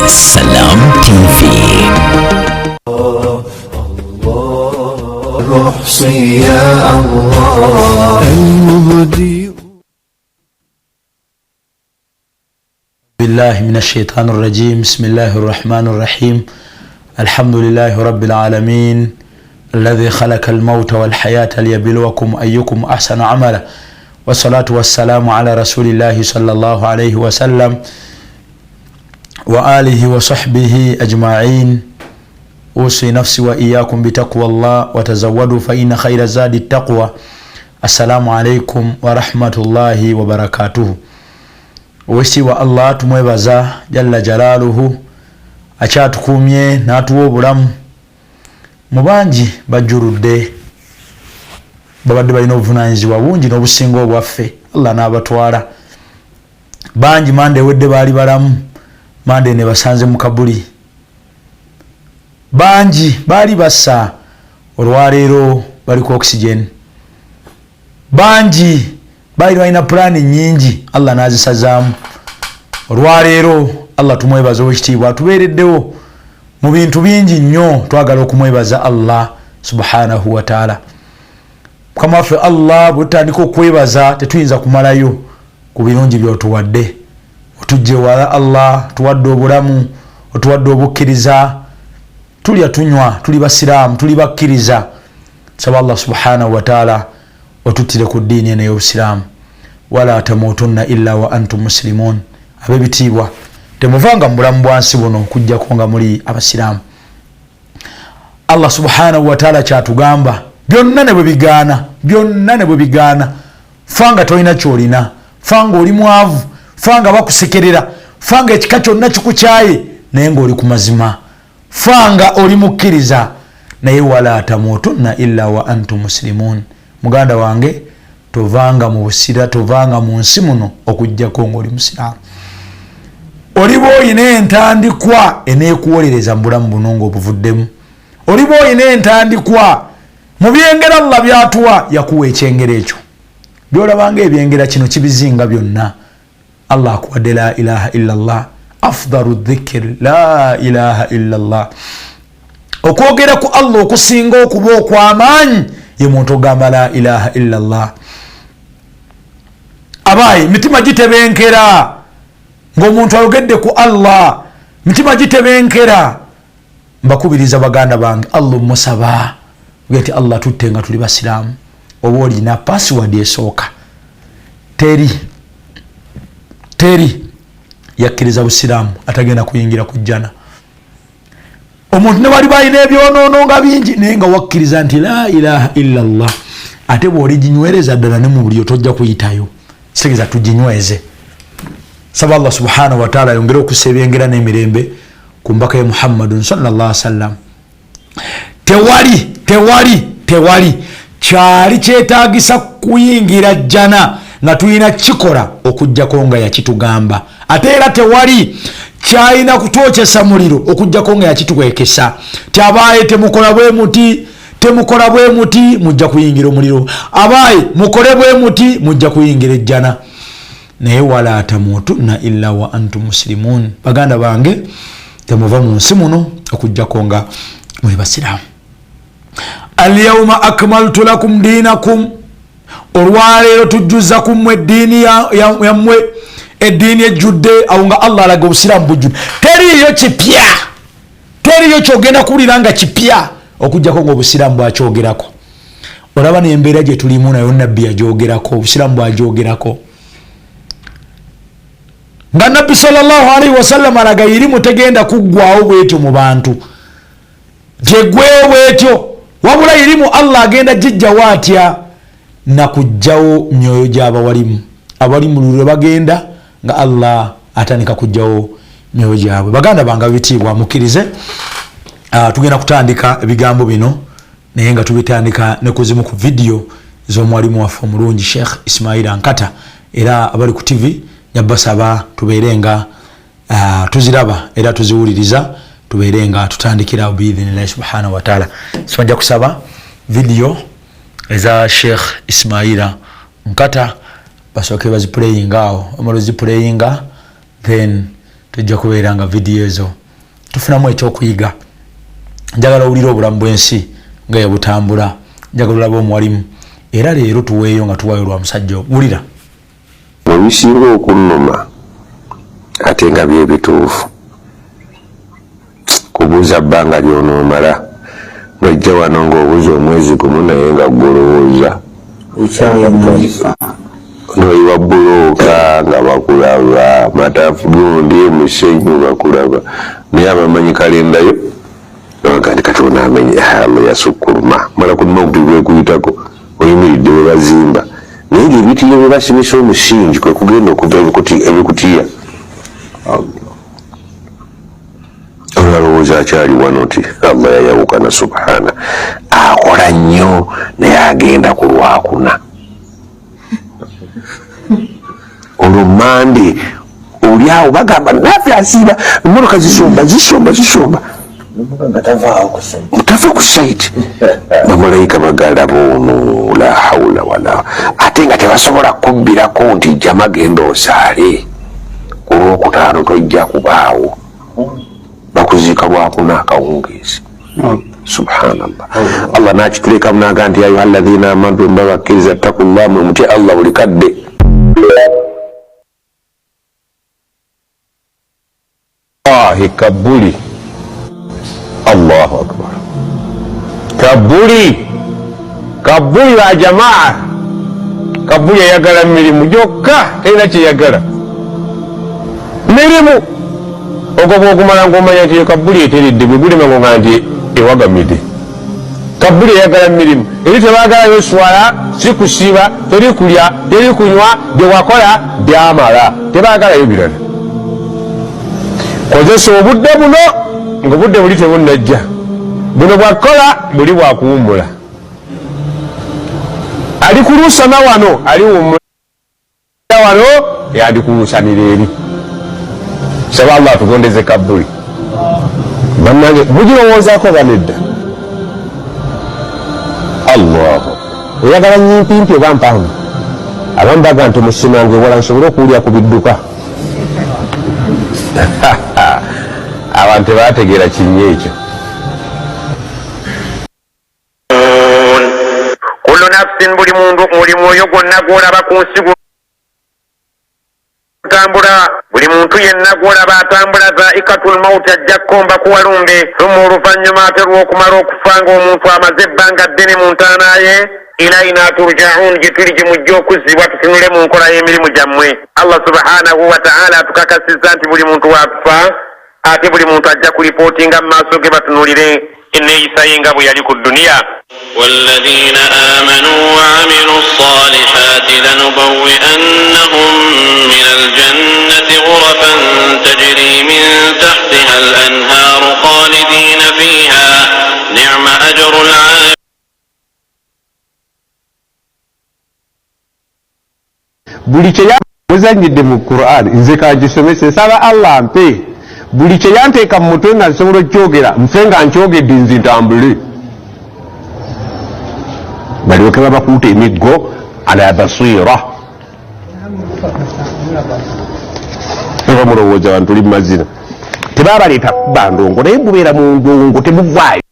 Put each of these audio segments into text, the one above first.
Salam TV. بالله من الشيطان الرجيم. بسم الله الرحمن الرحيم. الحمد لله رب العالمين الذي خلق الموت والحياة ليبلوكم أيكم أحسن عملا، والصلاة والسلام على رسول الله صلى الله عليه وسلم وآله وصحبه أجمعين. أوصي نفسي وإياكم بتقوى الله وتزودوا فإن خير الزاد التقوى. السلام عليكم ورحمة الله وبركاته. Owekitiibwa Allah tumwebaza jalla jalaaluhu akyatukuumye n'atuwa obulamu. Mu bangi bajjuludde babadde balina obuvunaanyizibwa bungi n'obusinga obwaffe, Allah n'abatwala. Bangi mande ewedde baali balamu, mande ne basanze mu kabuli. Bangi baali bassa, olwaleero baliko oxygen. Bangi baali balina pulaani nyingi, Allah n'azisazaamu. Olwaleero Allah tumwebaza owekitiibwa atubeereddewo mu bintu bingi nnyo, twagala okumwebaza Allah subhanahu wa ta'ala. Mukama waffe Allah bwetutandika okwebaza tetuyinza kumalayo ku birungi by'otuwadde. Otujje wala Allah, tuwadde obulamu, otuwadde obukkiriza, tulya tunywa, tuli basiraamu, tuli bakkiriza. Saba Allah subhanahu wa ta'ala otuttire ku ddiini eno ey'obusiraamu. Wala tamutunna illa wa antum muslimun. Ab'ebitiibwa temuvanga mu bulamu bwansi buno kujjako nga muli abasiraamu. Allah subhanahu wa ta'ala kyatugamba byonna ne bwe bigaana, byonna ne bwe bigaana, fanga tolina kyolina, fanga oli mwavu, fanga bakusekerera, fanga ekika kyonna kikukyaye naye ng'oli ku mazima, fanga oli mukkiriza naye wala tamutunna illa wa antum muslimun. Muganda wange tovanga mu busira, tovanga mu nsi muno okujjako ng'oli musiraamu. Oliba oyina entandikwa eneekuwolereza mu bulamu buno ng'obuvuddemu. Oliba oyina entandikwa mu byengera Allah byatuwa, yakuwa ekyengera ekyo. Byolabanga ebyengera kino kibizinga byonna. Allah akuwadde la ilaha illallah, afdalu dhikr la ilaha illallah. Okwogera ku Allah okusinga okuba okw'amaanyi ye muntu ogamba la ilaha illallah. Abayi mitima gitebenkera ng'omuntu ayogedde ku Allah, mitima gitebenkera. Mbakubiriza baganda bange, Allah musaba gati Allah tutte nga tuli basiraamu. Oba olina password esooka, teri yakkiriza busiraamu atagenda kuyingira ku jjana. Omuntu ne bali balina ebyonoono nga bingi naye nga wakkiriza nti la ilaha illallah, ate bw'oliginywereza ddala ne mu buli otojja kuyitayo, kitegeeza tuginyweze. Saba Allah subhanahu wa ta'ala yongere okussa ebyengera n'emirembe ku mbaka ya Muhammadun sallallahu alaihi wasallam. Tewali kyali kyetaagisa kuyingira jjana nga tulina kikola okujjako nga yakitugamba. Ate era tewali kyalina kutwokyesa muliro okujjako nga yakitukwekesa. Tyabaye temukola bwe muti mujja kuyingira omuliro. Abaye mukole bwe muti mujja kuyingira ejjana. Naye wala tamutunna illa wa antum muslimun. Baganda bange temuva mu nsi muno okujjako nga muli basiraamu. Al-yawma akmaltu lakum dinakum. Olwaleero tujjuza kumwe eddiini yammwe, eddiini ejjudde awo nga Allah alaga obusiraamu bujjudde. Teriyo kipya, teriyo kyogenda kuwulira nga kipya okujjako ng'obusiraamu bwakyogerako. Olaba n'embeera gye tulimu nayo nabbi yagyogerako, obusiraamu bwagyogerako. Nga nabbi sallallahu alaihi wasallam alaga irimu tegenda kuggwawo bwetyo mu bantu, gyegwewo bwetyo, wabula irimu Allah agenda gijjawo atya na kujjawo myoyo gy'abawalimu. Abalimu lwe bagenda nga Allah atandika kujjawo myoyo gyabwe. Baganda bange abitiibwa mukkirize, tugenda kutandika ebigambo bino naye nga tubitandika ne kuzimu ku video z'omwalimu waffe omulungi Sheikh Ismail Ankata. Era abali ku TV nyabasaba tubeerenga tuziraba era tuziwuliriza, tubeerenga tutandikira biidhinillahi subhanahu wa ta'ala. Sibajja kusaba video eza Sheikh Ismail Ankata basoke baziplaying awo, amalo ziplayinga then tujja kubeeranga vidiyo ezo tufunamu ekyokuyiga. Njagala owulira obulamu bw'ensi nga yebutambula, njagala olabe omuwalimu era leero tuweeyo nga tuwaayo lwa musajja. Wulira ebisinga okunnuma ate nga byebituufu kubuuza bbanga lyonoomala ng'ojja wano ng'obuuza omwezi gumu naye nga gwolowooza noyiwa bbulooka nga bakulaba mataafu gundi musenyu bakulaba naye abamanyi kalendayo nagandi katonda amenye Allah yasukkuluma mala kunuma okutibwe kuyitako oyimiridde we bazimba naye ng'ebitiyo bwe basimisa omusingi kwe kugenda okuva ebikutiya olwalowooza akyali wano ti Allah yayawukana subhana akola nnyo naye agenda ku lwakuna olumande oli awo bagamba naffe asiiba emmotoka zisomba mutava ku saiti bamalayika bagalaba ono la hawula wala ate nga tebasobola kubbirako nti jama genda osaale ku lwokutaano tojja kubaawo bakuziika lwakuna akawungeezi. Subhanallah. Allah nakitulekamu naga nti ayuha alladhina amanu mbabakkiriza ttakullah mwe mutye Allah buli kadde. Kabuli. Allahu akbar. Kabuli la jamaa. Kabuli yayagala mirimu gyokka terina kyeyagala mirimu ogwo bw'ogumala ng'omanya nti Kabuli eteredde bwe gulema nga nti ewagamidde. Kabuli yayagala mirimu eri tebaagala yoswala si kusiba teri kulya teri kunywa bye wakola byamala tebaagalayo birala. Kozesa obudde buno ng'obudde buli tebunnajja buno bwakola buli bwakuwummula ali kulusana wano ali wummula wano yandikulusanira eri. Saba Allah tugondeze Kabuli bannange mugirowoozaako banedda. Allahu oyagala nyimpimpi oba mpanvu abamu baga nti musimange wala nsobole okuwulya ku bidduka. Abantu tebategeera kinnya ekyo. Kullu nafsin buli muntu buli mwoyo gwonna gw'olaba ku nsi tambula buli muntu yenna gw'olaba atambula zaa'ikatul mawuti ajja kkomba ku walumbe summa oluvannyuma ate lw'okumala okufa ng'omuntu amaze ebbanga ddene mu ntaana ye ilaina turja'un gye tuli gye mujja okuzzibwa tutunule mu nkola y'emirimu gyammwe. Allah subhanahu wa ta'ala atukakasizza nti buli muntu waakufa ate buli muntu ajja kulipootinga mu maaso ge batunulire enneeyisa ye nga bwe yali ku duniya. والذين آمنوا وعملوا الصالحات لنبوئنهم من الجنة غرفا تجري من تحتها الأنهار خالدين فيها نعم أجر العاملين. buli kye muzanyidde mu Qur'an nze kagisomese nsaba Allah mpe buli kye yanteeka mu mutwe nga nsobola okyogera nfe nga nkyogedde nzi ntambule balyoke babakuuta emiggo ala basira. Eba mulowooza abantu tuli mazina tebabaleeta kuba ndongo naye mubeera mu ndongo temuvaayo.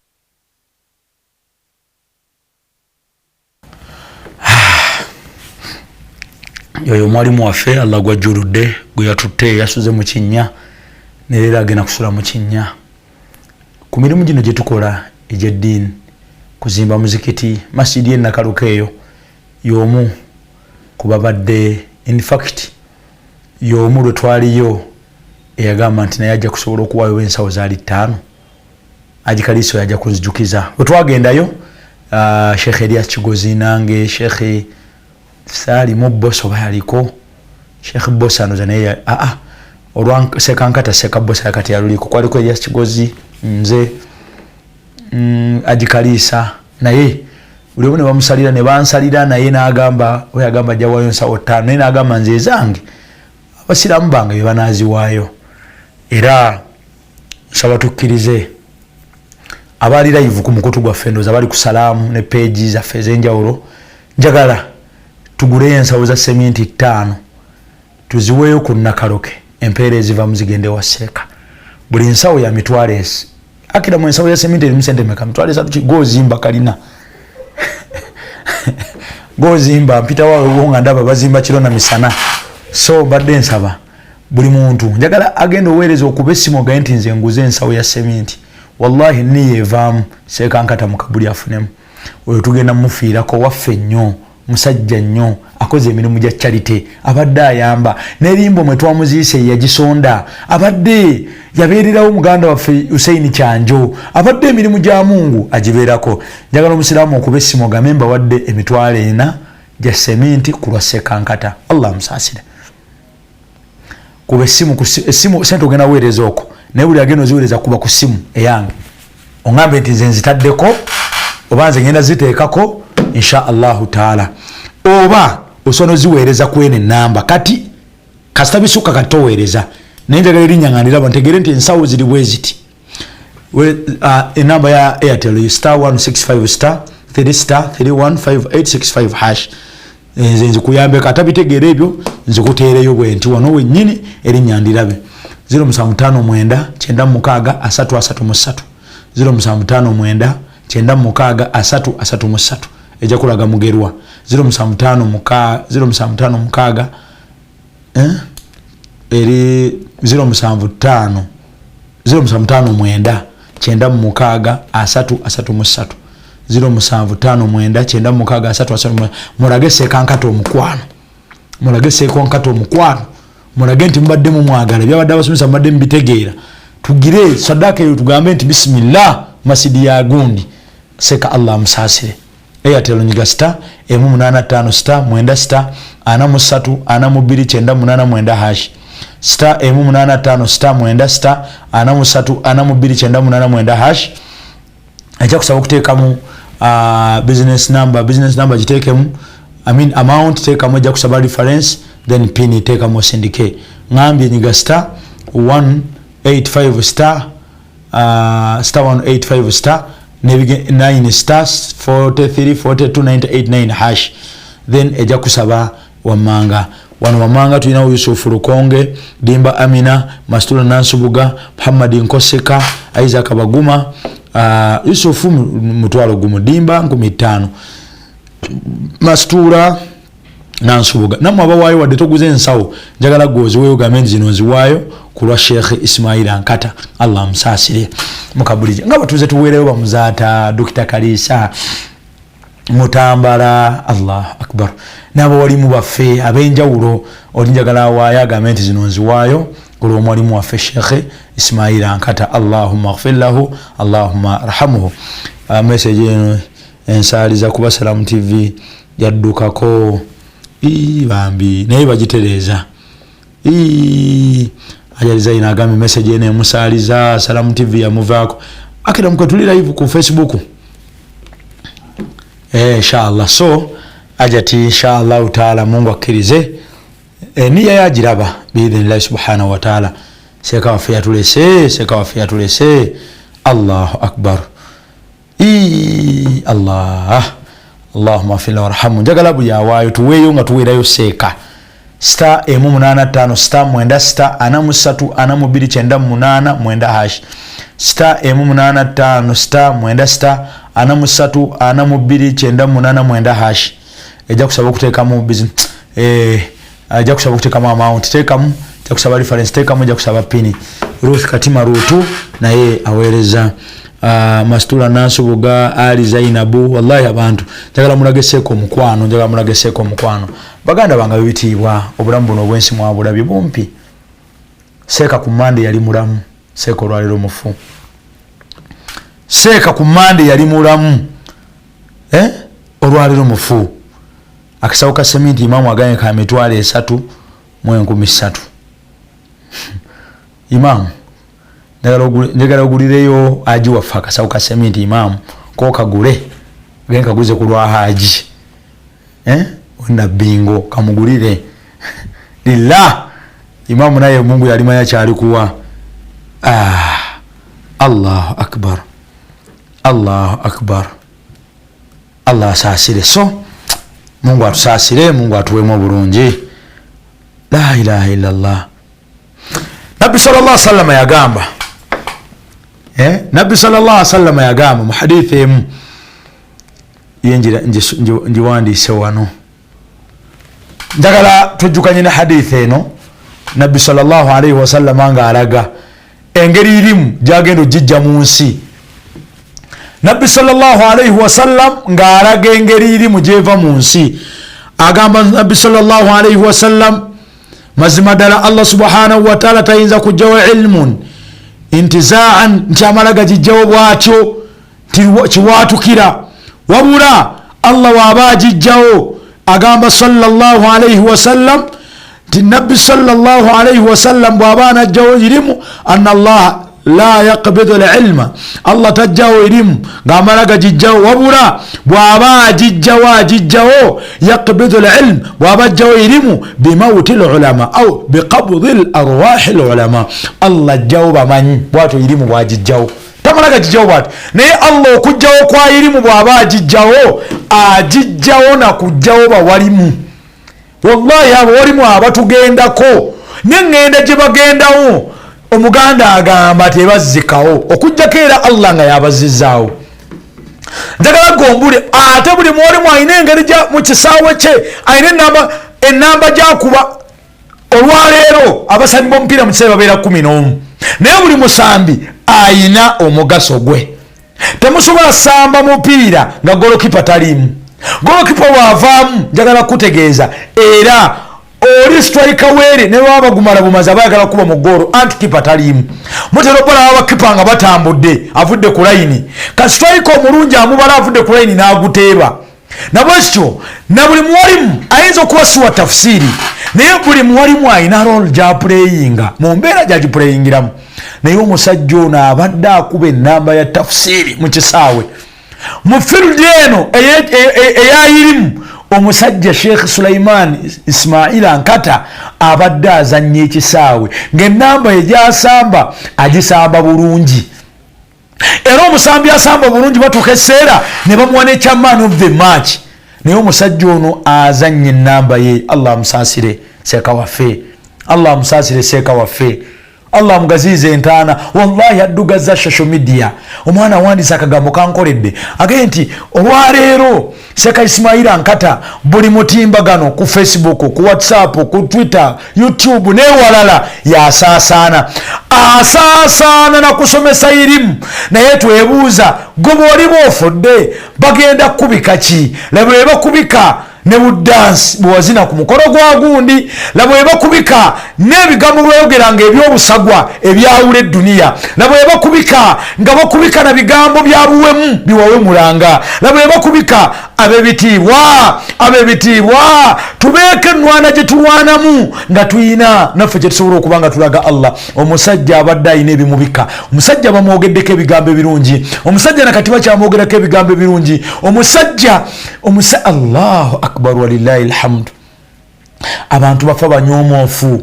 Yoyo mwalimu waffe Allah gwajjuludde gwe yatutte yasuze mu kinnya neera agenda kusula mu kinnya ku mirimu gino gye tukola egy'eddiini kuzimba muzikiti masjidi enakaluka eyo y'omu ku babadde in fact y'omu lwe twaliyo eyagamba nti naye ajja kusobola okuwaayo ensawo zaali 5 agikaliiso yajja kunzijukiza bwe twagendayo Sheikh Elias Kigozi nange Sheikh Salim boss oba yaliko Sheikh boss anoza naye olwa sekankata seka boss yakati yaluliko kwaliko Elias Kigozi nze agikaliisa naye buli ne bamusalira ne bansalira naye n'agamba we agamba jawayo nsawo 5 naye n'agamba nze zange abasiramu bange be banaaziwaayo era nsaba tukkirize abali live ku mukutu gwa fendoz abali ku Salam ne page zaffe ez'enjawulo njagala tugule ensawo za sementi 5 tuziweeyo ku Nakaloke empeera ziva muzigende wa Sheikh buli nsawo ya mitwales akira mu nsawo ya seminte eri musente meka mitwales atu gozimba kalina gozimba mpita wawe wonga ndaba bazimba kiro na misana so badde nsaba buli muntu njagala agenda oweereza okuba essimu ga nti nze nguze ensawo ya sementi wallahi niye evaamu Sheikh ankata mu kabuli afunemu oyo tugenda mufiirako waffe nnyo musajja nnyo akoze emirimu gya charity abadde ayamba n'erimbo mwe twamuziise yagisonda abadde yabeererawo muganda waffe Hussein Kyanjo abadde emirimu gya Mungu agibeerako njagala omusiraamu okuba essimu gamemba wadde emitwalo 4 gya sementi ku lwa Sheikh ankata Allah musaasire kuba essimu sente ogenda weereza okwo naye buli agenda oziweereza kuba ku ssimu eyange ongambe nti nze nzitaddeko oba nze ngenda ziteekako insha Allahu taala oba osono ziweereza kwene namba kati kasita bisuka katoweereza naye njagala erinnyang'anira bantegere nti ensawo ziri bwe ziti enamba ya Airtel *165*3*31585 hash nze nzikuyambe katabitegeera ebyo nzikuteereyo bwe nti wano wennyini erinnyandirabe 07599633 07599633 ejja kulaga mugerwa 0756 eri 0759 9633 07599633 mulage Sheikh ankata omukwano mulage Sheikh ankata omukwano mulage nti mubadde mu mwagala byabadde abasomesa mubadde mbitegeera tugire sadaka eyo tugambe nti bismillah masidi ya gundi Sheikh Allah musaasire Airtel nyiga star M856 mwenda star 434298 hash star M856 mwenda star 434298 hash acha kusaba kuteekamu business number jitekemu amount teekamu acha kusaba reference then pin teekamu syndicate ngambye nyiga star 185 star 185 star 9 stars 43 42 989 hash then eja kusaba wamanga wamanga tulina Yusuf Rukonge Dimba Amina Mastula Nansubuga Muhammad Nkoseka Isaac Baguma Yusuf mutwalo gumu Dimba 15 Mastura Nansubuga namwe abawayo wadde toguze ensawo njagala gozi weyo gamendi zino ziwayo kulwa Sheikh Ismail Ankata Allah msaasire mukabulije nga batuze tuwereyo bamuzata Dr. Kalisa Mutambala Allah akbar nabo walimu baffe abenjawulo olinjagala waya gamendi zino ziwayo kulwa mwalimu waffe Sheikh Ismail Ankata Allahumma ighfir lahu Allahumma arhamhu message eno ensaliza kuba Salam TV yaddukako bambi naye bagitereza ajaliza inagami message ene musaliza Salam TV ya muvako akira mkotuli live ku Facebook inshallah so ajati inshallah taala Mungu akirize niya yajiraba biidhnillah subhanahu wa taala seka wafia tulese Allahu akbar Allahumma fila warhamu njagala buli awayo tuweyo nga tuwerayo Sheikh star M855 star mwenda star 434298 mwenda hash star M855 star mwenda star 434298 mwenda hash eja kusaba kuteekamu business eja kusaba kuteekamu amount teekamu eja kusaba reference teekamu eja kusaba pini Ruth Katima Rutu naye aweereza Mastula Nansubuga Ali Zainabu wallahi abantu njagala mulageseko mukwano baganda banga bibitibwa obulamu buno obwensi mwabulabye bumpi Sheikh ku Monday yali mulamu Sheikh olwaliro mufu Sheikh ku Monday yali mulamu olwaliro mufu akisawo ka sementi imamu aganye ka mitwalo 3 imamu njagala ogulireyo aji waffe akasawo ka sementi imamu ko kagule genda kaguze ku lwa haji wenda bingo kamugulire lillah imamu naye Mungu yalimanya kyali kuwa Allahu akbar Allah saasire so Mungu atusaasire Mungu atuwemu bulungi la ilaha illallah nabbi sallallahu alaihi wasallam yagamba nabbi sallallahu alaihi wasallam yagamba mu hadithi emu yenjira njiwandiise wano njagala tujjukanye ne hadithi eno nabbi sallallahu alaihi wasallam nga alaga engeri irimu gyagenda ojijja mu nsi nabbi sallallahu alaihi wasallam nga alaga engeri irimu gyeva mu nsi agamba nabbi sallallahu alaihi wasallam mazima ddala Allah subhanahu wa ta'ala tayinza kujjawo ilmun intizaan nti amalaga gijjawo bwatyo kiwatukira wabula Allah waaba agijjawo agamba sallallahu alaihi wasallam ti nabbi sallallahu alaihi wasallam bwaba anajjawo irimu anna Allah la yaqbidu al-ilma Allah tajjawo irimu ng'amalaga gijjawo wabula bwaba agijjawo yaqbidu al-ilm bwaba ajjawo irimu bimawti al-ulama au biqabdi al-arwah al-ulama Allah ajjawo bamanyi bwatyo irimu bwagijjawo tamalaga gijjawo bwatyo naye Allah okujjawo kwa irimu bwaba agijjawo na kujjawo bawalimu wallahi abo walimu abatugendako nengenda gye bagendawo omuganda agamba tebazzikawo okujjako era Allah nga yabazizaawo njagala gombule ate buli mwolimu alina engeri mu kisaawe kye alina enamba gyakuba olwaleero abasambi b'omupiira mu kiseera babeera 11 naye buli musambi ayina omugaso gwe temusobola samba mupiira nga golokipa talimu golokipa bwavaamu njagala kutegeeza era oli strike were ne baba gumala bumaza bayagala kuba mu goro anti kipa talimu mutero bala abakipa nga batambudde avudde ku line ka strike omulungi amubala avudde ku line n'aguteeba nabwekyo na buli mwalimu ayinza okuba siwa tafsiri naye buli mwalimu ayina role gya playinga mu mbeera gya giplayingiramu naye omusajja ono abadde akuba ennamba ya tafsiri mu kisaawe mu field eno eyayirimu omusajja Sheikh Sulaiman Ismail Ankata abadde azannya ekisaawe ng'ennamba egyasamba agisamba bulungi era omusambi asamba bulungi batuuka eseera ne bamuwa n'ekya man of the match naye omusajja ono azannya ennamba ye Allah amusaasire seeka waffe Allah amusaasire seeka waffe Allah amugaziize entaana wallahi addugaza social media omwana wandisa akagambo kankoledde agee nti olwaleero Sheikh Ismail Ankata buli mutimbagano ku Facebook ku WhatsApp ku Twitter YouTube newalala yasaasaana asaasaana na kusomesa irimu naye twebuuza gobo oli bwofudde bagenda kubika ki laba bwe bakubika ne budansi bwazina ku mukolo gwa gundi labo ebakubika n'ebigambo byogeranga ebyobusagwa ebyawula eduniya labo ebakubika nga bakubika na bigambo byabuwemu biwawemulanga labo ebakubika abebitiibwa tubeeke ennwana gye tulwanamu nga tuyina naffe gye tusobola okuba nga tulaga Allah omusajja abadde ayina ebimubika omusajja bamwogeddeko ebigambo ebirungi omusajja nakati bakyamwogerako ebigambo ebirungi omusajja Allahu akbar walillahi alhamdu abantu bafa banyomoofu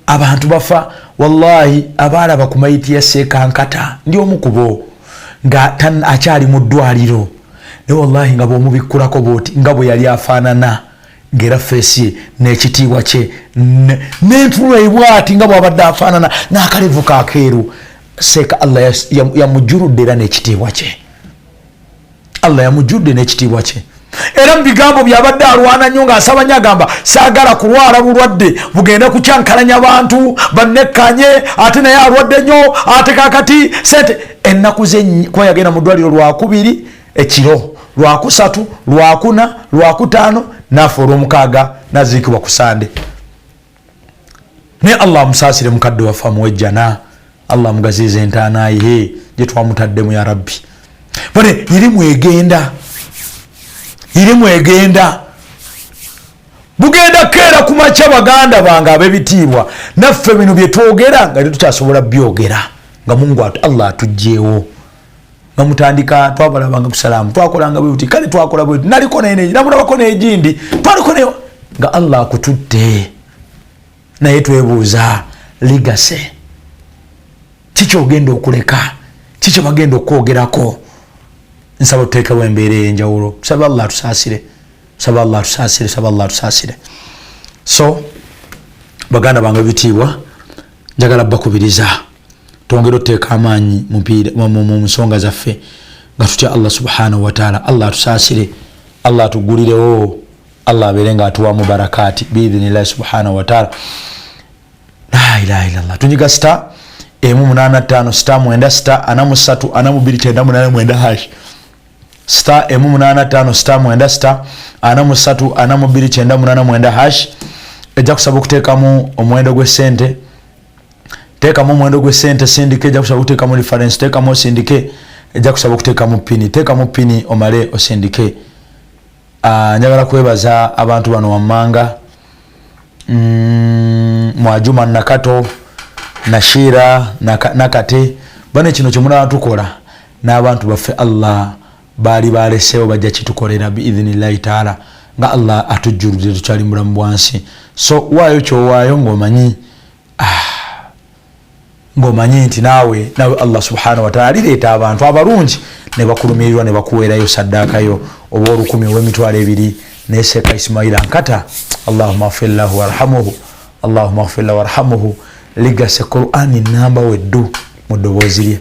abantu bafa wallahi abalaba ku mayiti ya Sheikh Ankata ndi omukubo nga akyali mu ddwaliro ne wallahi nga bw'omubikkulako bwoti nga bwe yali afaanana ng'era feesi n'ekitiibwa kye n'entulo ebwati nga bw'abadde afaanana n'akalevu kakeeru Sheikh Allah yamujjuludde era n'ekitiibwa kye Allah yamujjudde n'ekitiibwa kye era mu bigambo byabadde alwana nnyo ng'asaba nnyo agamba saagala kulwala bulwadde bugenda kukyankalanya abantu bannekkanye ate naye alwadde nnyo ate kakati sente ennaku ze kuba yagenda mu ddwaliro lwakubiri ekiro lwakusatu lwakuna lwakutaano naafa olw'omukaaga naziikibwa ku Sande naye Allah amusaasire mukadde waffe amuwejjana Allah amugaziize entaana ye gye twamutaddemu ya rabbi bone irimu egenda bugenda keera ku makya baganda bange ab'ebitiibwa naffe bino bye twogera nga tetukyasobola byogera nga Mungu Allah atugjeewo nga mutandika twabalabanga ku Salam twakolanga bwe tuti kale twakola bwe naliko namulabako n'egindi twaliko ne nga Allah akututte naye twebuuza ligase kiki ogenda okuleka kiki bagenda okwogerako nsaba tuteekawo embeera ey'enjawulo saba Allah tusaasire so baganda bange bitiibwa njagala bakubiriza tongero teeka amaanyi mu nsonga zaffe nga tutya Allah subhanahu wa ta'ala. Allah atusaasire, Allah atugulirewo, Allah abeere nga atuwamu barakati biidhinillahi subhanahu wa ta'ala. La ilaha illallah. Tunyiga star 185 star 9 star 43 42 hash star 185 star 9 star 43 42 hash. Ejja kusaba okuteekamu omuwendo gw'essente, teekamu omuwendo gw'essente, sindike ejja kusaba okuteekamu reference, teekamu osindike, ejja kusaba okuteekamu pini, teekamu pini omale osindike. Njagala kwebaza abantu bano wammanga, Mwajuma Nakato, Nashira, Nakate, bane kino kyemulaba tukola n'abantu baffe Allah baali baleseewo bajja kitukolera biidhinillahi taala nga Allah atujjuludde tukyali mulamu bwansi. So waayo kyowaayo ng'omanyi nti naawe Allah subhanahu wa taala alireeta abantu abalungi ne bakulumirirwa ne bakuweerayo saddaakayo oba 10 ow'emitwalo 2 ne Sheikh Ismail Ankata. Allahumma ighfir lahu warhamhu, Allahumma ighfir lahu warhamhu. Ligase Qur'ani namba weddu mu ddoboozi lye.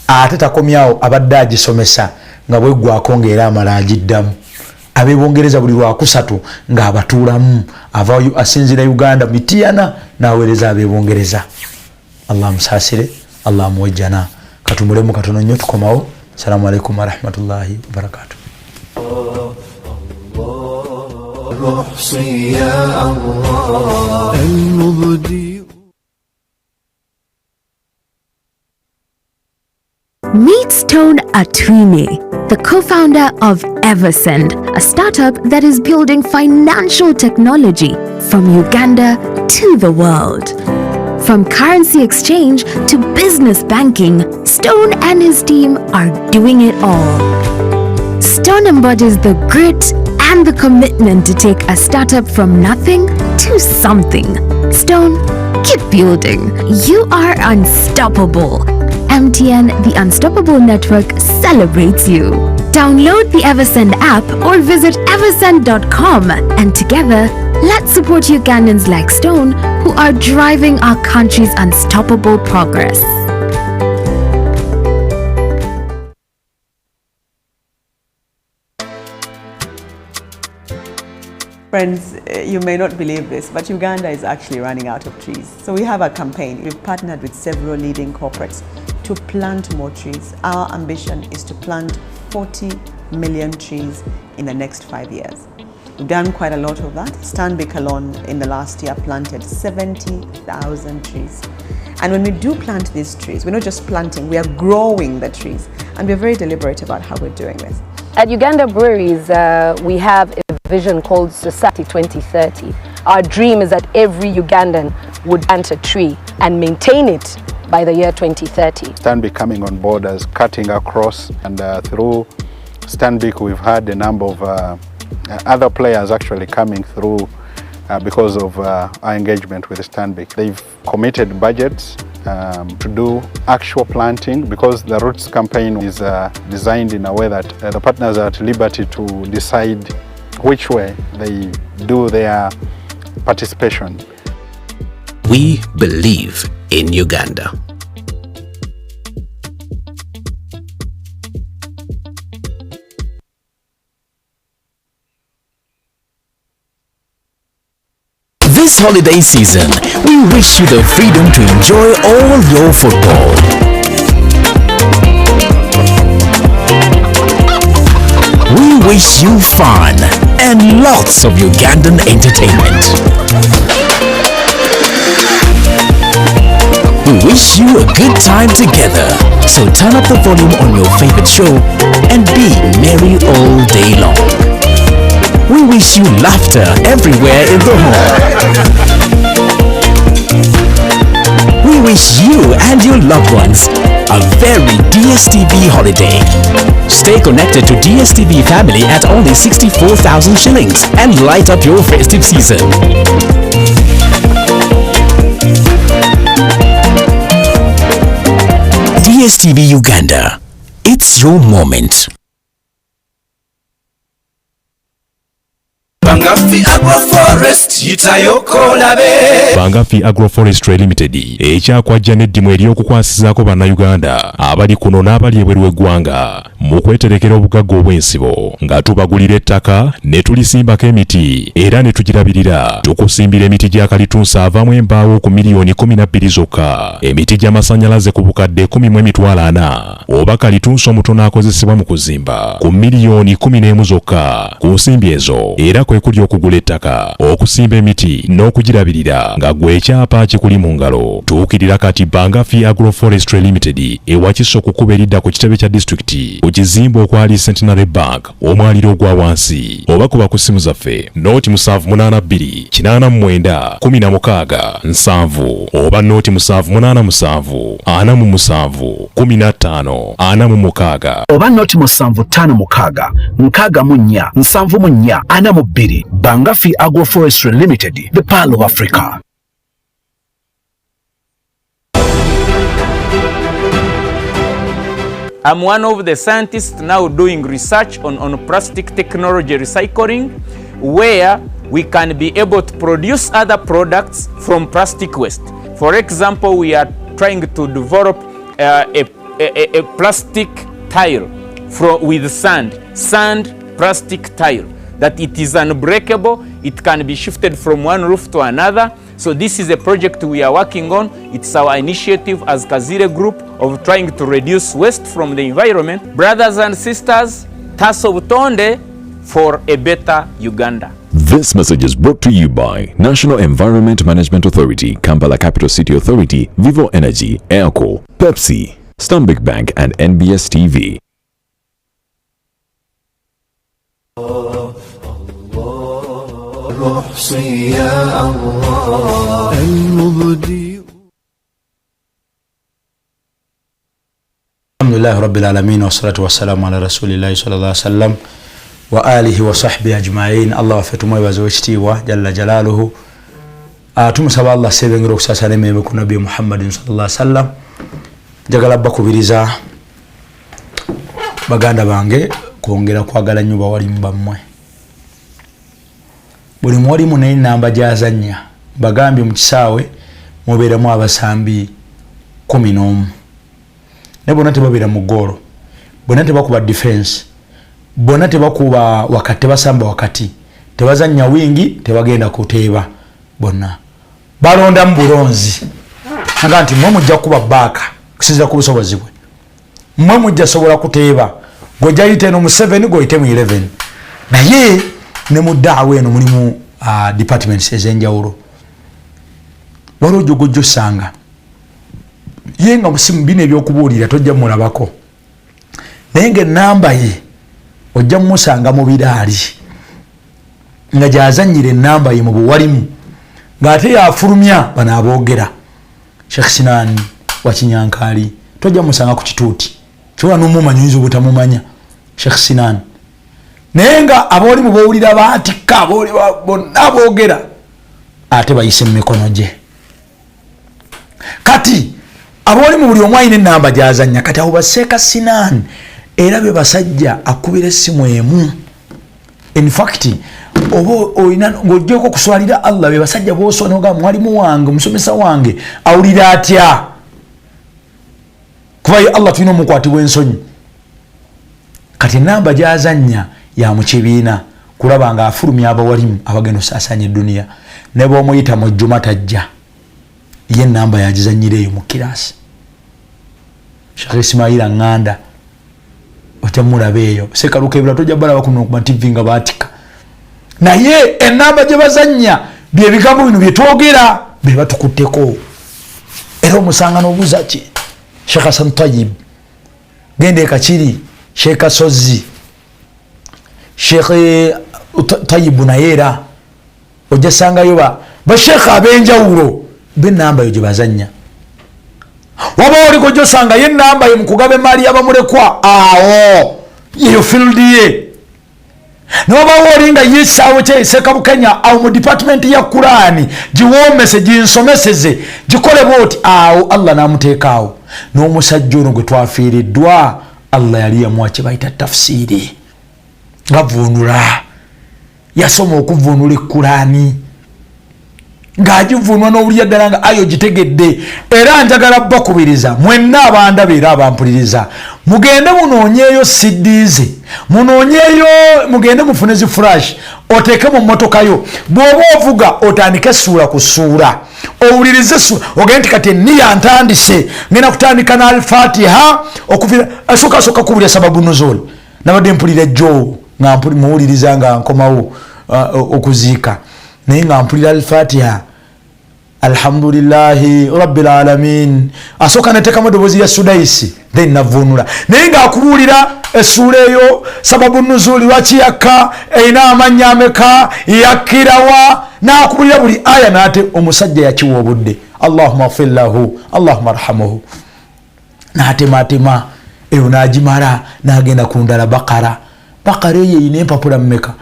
Ate takomyawo abadde agisomesa nga bweggwako ng'era amala agiddamu. Abebongereza buli lwakusatu ng'abatuulamu avaayo asinzira Uganda mitiyana n'aweereza abebongereza. Allah musaasire, Allah muwejjana. Katumulemu katono nnyo tukomawo. Assalamu alaikum warahmatullahi wabarakatuh. Meet Stone Atwine, the co-founder of Eversend, a startup that is building financial technology from Uganda to the world. From currency exchange to business banking, Stone and his team are doing it all. Stone embodies the grit and the commitment to take a startup from nothing to something. Stone, keep building. You are unstoppable. MTN, the Unstoppable Network, celebrates you. Download the Eversend app or visit eversend.com, and together, let's support Ugandans like Stone who are driving our country's unstoppable progress. Friends, you may not believe this, but Uganda is actually running out of trees. So we have a campaign. We've partnered with several leading corporates to plant more trees. Our ambition is to plant 40 million trees in the next 5 years. We've done quite a lot of that. Stanbic alone in the last year planted 70,000 trees. And when we do plant these trees, we're not just planting, we are growing the trees. And we're very deliberate about how we're doing this. At Uganda Breweries, we have a vision called Society 2030. Our dream is that every Ugandan would plant a tree and maintain it by the year 2030. Stanbic coming on board as cutting across, and through Stanbic we've had a number of other players actually coming through because of our engagement with Stanbic. They've committed budgets to do actual planting, because the Roots campaign is designed in a way that the partners are at liberty to decide which way they do their participation. We believe in Uganda. This holiday season, we wish you the freedom to enjoy all your football. We wish you fun and lots of Ugandan entertainment. We wish you a good time together, so turn up the volume on your favorite show and be merry all day long. We wish you laughter everywhere in the hall. We wish you and your loved ones a very DSTV holiday. Stay connected to DSTV family at only 64,000 shillings and light up your festive season. DSTV Uganda. It's your moment. Bangafi Agroforest yitayokolabe. Bangafi Agroforestry Limited ekyakwajja n'eddimu ery'okukwasizaako bannayuganda abali kuno n'abali ebweru w'eggwanga mu kweterekera obugagga obw'ensibo nga tubagulira ettaka ne tulisimbako emiti era ne tugirabirira tukusimbira emiti gya kalitunsi avaamu embaawo ku miliyoni 12 zokka, emiti gy'amasannyalaze ku bukadde 10,40 oba kalitunsi omutono akozesebwa mu kuzimba ku miliyoni 11 zokka. Ku nsimbi ezo era kwe kuli okugula ettaka, okusimba emiti n'okugirabirira nga gwe ekyapa kikuli mu ngalo. Tuukirira kati Bangafi Agroforestry Limited ewakiso okukuba eridda ku kitebe kya disitulikiti ku kizimbe okwali Centenary Bank omwaliro ogwa wansi, oba kuba ku ssimu zaffe nooti 782416 oba nooti 7847471546 oba nooti 7556 Bangafi Agroforestry Limited, the Pearl of Africa. I'm one of the scientists now doing research on plastic technology recycling, where we can be able to produce other products from plastic waste. For example, we are trying to develop a plastic tile with sand plastic tile, that it is unbreakable, it can be shifted from one roof to another. So this is a project we are working on. It's our initiative as Kazire Group of trying to reduce waste from the environment. Brothers and sisters, Taso Butonde for a better Uganda. This message is brought to you by National Environment Management Authority, Kampala Capital City Authority, Vivo Energy, Airco, Pepsi, Stanbic Bank and NBS TV. Alhamdulillah Rabbil Alamin wa salatu wa salamu ala Rasulillahi sallallahu alaihi wasallam wa alihi wa sahbihi ajma'in. Allah wafetu mwebaze wekitiibwa jalla jalaluhu. Tumusaba Allah sebengera okusasana emmeeme ku Nabi Muhammadin sallallahu alaihi wasallam. Njagala bakubiriza baganda bange kwongera kwagala nnyo bawalimu bammwe. Buli mwalimu naye namba gyazannya bagambye mu kisaawe mubeeramu abasambi 11 ne bonna tebabeera mu ggoolo, bonna tebakuba defense, bonna tebakuba wakati, tebasamba wakati, tebazannya wingi, tebagenda kuteeba, bonna balonda mu bulonzi nga nti mmwe mujja kuba baaka kusinziira ku busobozi bwe, mmwe mujja sobola kuteeba gojayite no mu 7 goyite mu 11 naye ne mu daawa eno mulimu departments ezenjawulo. Waliwo gyogojjo sanga ye nga musimu bino ebyokubuulira tojja mulabako, naye ng'ennamba ye ojja musanga mu biraali nga gyazannyira ennamba ye mu buwalimu ng'ate yafulumya bano aboogera Sheikh Sinani wa Kinyankali tojja musanga ku kituuti kyowa n'omumanyiriza obutamumanya Sheikh Sinani, naye nga aboli mu bawulira baatikka aboli bonna aboogera ate bayise mu mikono gye. Kati aboli mu buli omu alina ennamba gyazannya, kati abo baseeka Sinani era be basajja akubira essimu emu. In fact oba olina ng'oggyeko okuswalira Allah be basajja b'osoonoga mwalimu wange omusomesa wange awulira atya, kuba ye Allah tulina omukwatibwa ensonyi. Kati ennamba gyazannya ya mu kibiina kulaba nga afulumya abawalimu abagenda osaasanya edduniya, ne bw'omuyita mu jjuma tajja, ye ennamba yagizannyira eyo mu kiraasi. Sheikh Ismaila Nganda otemulaba eyo, sekaluka ebira tojja balaba kuno ku TV nga baatika, naye ennamba gye bazannya bye bigambo bino bye twogera be batukutteko. Era omusanga n'obuuza ki Sheikh Hassan Tayyib, gende Kachiri, Sheikh Sozi, Sheikh Tayyib Nayera, ojja sangayo ba Sheikh ab'enjawulo b'ennamba yo gye bazannya. Waba oliko gy'osanga ye ennamba ye mu kugaba emaali y'abamulekwa awo yeyo field ye, noba wolinga ye kisaawe kye Sekabukenya awo mu department ya Qur'ani giwoomese ginsomeseze gikole bwoti awo Allah n'amuteeka awo. N'omusajja ono gwe twafiiriddwa Allah yali yamuwa kye bayita tafsiiri nga vunula yasoma okuvunula Kurani ng'agivunwa n'owulira ddala nga ayo gitegedde. Era njagala bakubiriza mwenna abandaba era abampuliriza, mugende munoonyeeyo CDs, munoonyeeyo, mugende mufune zi flash oteeke mu mmotoka yo. Bw'oba ovuga otandike ssuula ku ssuula, owulirize ssuula, ogende nti kati nniya ntandise, ngenda kutandika na Al-Fatiha okuvira asooka kubulya sababu nuzul. Nabadde mpulira jjo nga muwuliriza nga nkomawo okuziika, naye nga mpulira Al-Fatiha alhamdulillahi rabbil alamin, asooka netekamu eddoboozi ya Sudaisi, then navunula. Naye ng'akubuulira essuula eyo sababu nuzuli, lwaki yakka, erina amannya ameka, yakkirawa, n'akubuulira buli aya n'ate omusajja yakiwa obudde. Allahumma ighfir lahu, Allahumma arhamhu. N'atematema eyo n'agimala n'agenda ku ndala Bakara. Bakara eyo erina empapula mmeka?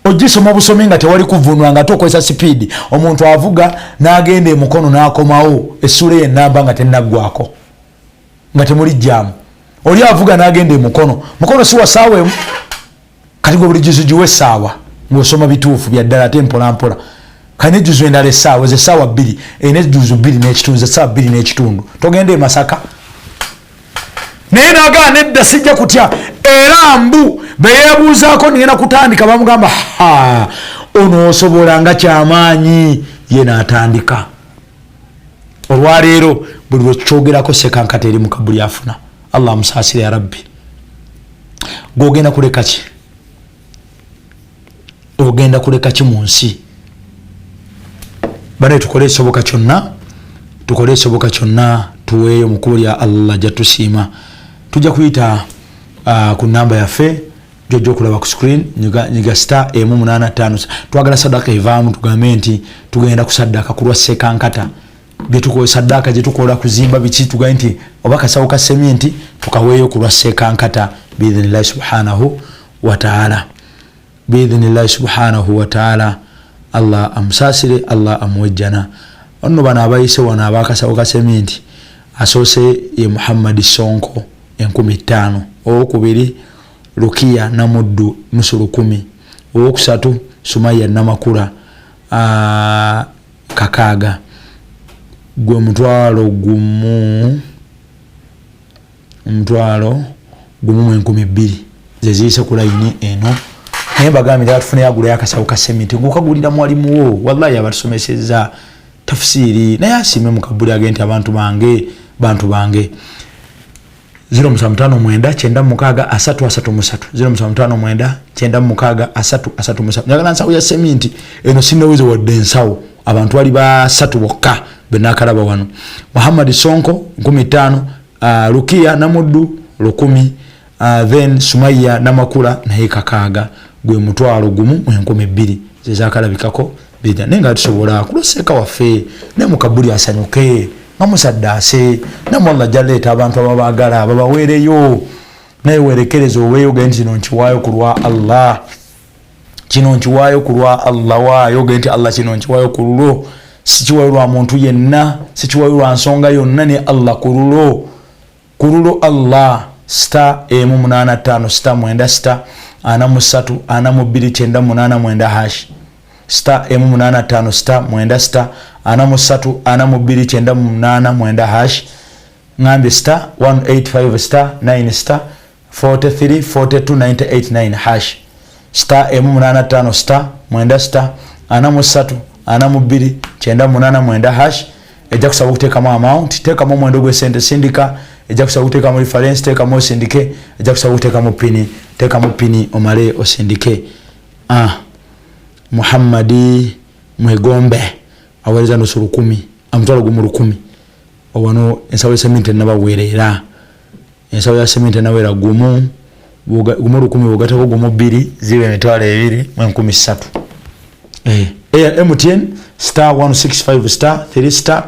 Ogisoma busomi nga tewali kuvunwa nga tokozesa speed. Omuntu avuga n'agenda emukono n'akomawo essuula y'ennamba nga tennaggwako, nga temuli jjaamu. Oli avuga n'agenda emukono, mukono si wa ssaawa emu, kati gwe buli juzu giwe essaawa ng'osoma bituufu bya ddala ate mpola mpola. Kani juzu endala essaawa, ze essaawa 2, erina juzu 2 n'ekitundu, ze essaawa 2 n'ekitundu. Togenda e Masaka. Naye n'agaa nedda sijja kutya. Era mbu be yeebuuzaako nigenda kutandika bamugamba ono osobola nga kyamaanyi, ye n'atandika. Olwaleero buli lwe kyogerako sekankata eri mu kabuli afuna. Allah amusaasire ya Rabbi. Gw'ogenda kuleka ki? Ogenda kuleka ki mu nsi? Bane tukole ekisoboka kyonna, tuweeyo mu kkubo lya Allah gyatusiima. Tujja kuyita ku namba yaffe jojja okulaba ku screen, nyiga star M85. Twagala sadaka evaamu, tugambe nti tugenda kusaddaka ku lwa sekankata. Byetukola sadaka gyetukola kuzimba biki, tugambe nti oba kasawo ka sementi tukaweeyo ku lwa sekankata biidhinillahi subhanahu wa ta'ala. Biidhinillahi subhanahu wa ta'ala. Allah amusaasire, Allah amuwejjana. Onno bano abayise wano abakasawo ka sementi, asoose ye Muhammad Sonko 50,000, owokubiri Lukia Namuddu nusu 10, owokusatu Sumaya Namakula kakaaga, gwe omutwalo gumu 2,000 zeziyise ku layini eno. Naye bagambira batufune yagula yakasawo ka sementi, ng'okagulira mwalimu wo, wallahi abatusomeseza tafsiri, naye asiime mu kabuli agenti abantu bange, bantu bange. 0759363 0759363. Njagala nsawo ya sementi eno sinoweze wadde ensawo, abantu bali basatu bokka benakalaba wano. Muhammad Sonko 50,000, Lukia Namuddu 10,000, then Sumaya Namakula naye kakaaga, gwe mutwalo gumu 12,000 zezakalabikako bida. Nenga tusobola kuloseka waffe ne mukabuli asanyuke nga musaddaase namwe Allah jaleeta abantu ababagala babaweereyo, naye werekereza oweeyo genti kino nkiwaayo ku lwa Allah, kino nkiwaayo ku lwa Allah, waayo genti Allah kino nkiwaayo ku lulo, sikiwaayo lwa muntu yenna, sikiwaayo lwa nsonga yonna, ne Allah ku lulo Allah. Star M85 star 96 43 42 98 hash. Star M85 star 96 43 42 98 hash. Ngambi star 185 star 9 star 43 42 989 hash. Star M85 star 96 43 42 98 hash. Ejja kusaba okuteekamu amount, teekamu omwendo gw'esente sindika, ejja kusaba okuteekamu reference, teekamu osindike, ejja kusaba okuteekamu pini, teekamu pini omale osindike. Muhammadi Mwegombe aweereza nusu 10, amutwalo gumu 10. Owano ensawo ya sementi nabaweerera, ensawo ya sementi naweera gumu 10 ogatako gumu 2 zibe emitwalo 2 mu 13. MTN star 165 star 3 star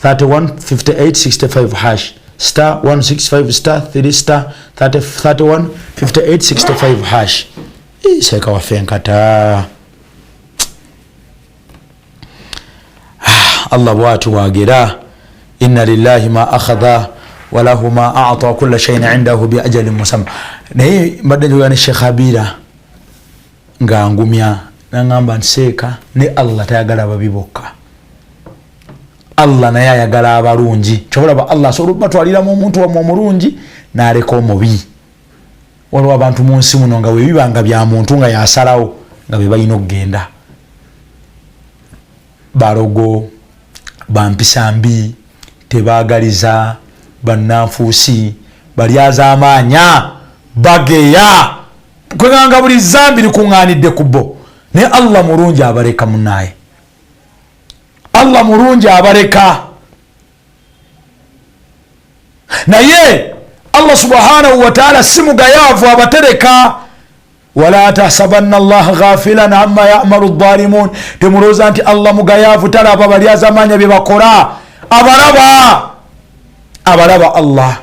31 58 65 hash. Star 165 star 3 star 31 58 65 hash. Seka wafenkata Allah bwatu wagira, inna lillahi ma akhadha wa lahu ma a'ta kulla shay'in 'indahu bi ajalin musamma. Naye mbadde njogera ne Sheikh Abira nga ngumya nangamba nti Sheikh ne Allah tayagala babi bokka. Allah naye ayagala abalungi. Kyobalaba Allah asobola batwaliramu omuntu wamu omulungi n'aleka omubi. Waliwo abantu mu nsi muno nga bwe bibanga bya muntu nga yasalawo nga be balina okugenda. Barogo, bampisa mbi, tebaagaliza, bannanfuusi, balyaza amaanya, bageya. Kweganga buli zambi likuŋŋaanidde ku bo. Naye Allah mulungi abaleka munnaye. Allah mulungi abaleka. Naye Allah subhanahu wa ta'ala si mugayavu abatereka. Wala tahsabanna Allah ghafilan amma ya'malu adh-dhalimun. Temuloza nti Allah mugayavu talaba balyaza amaanya bye bakola. Abalaba Allah.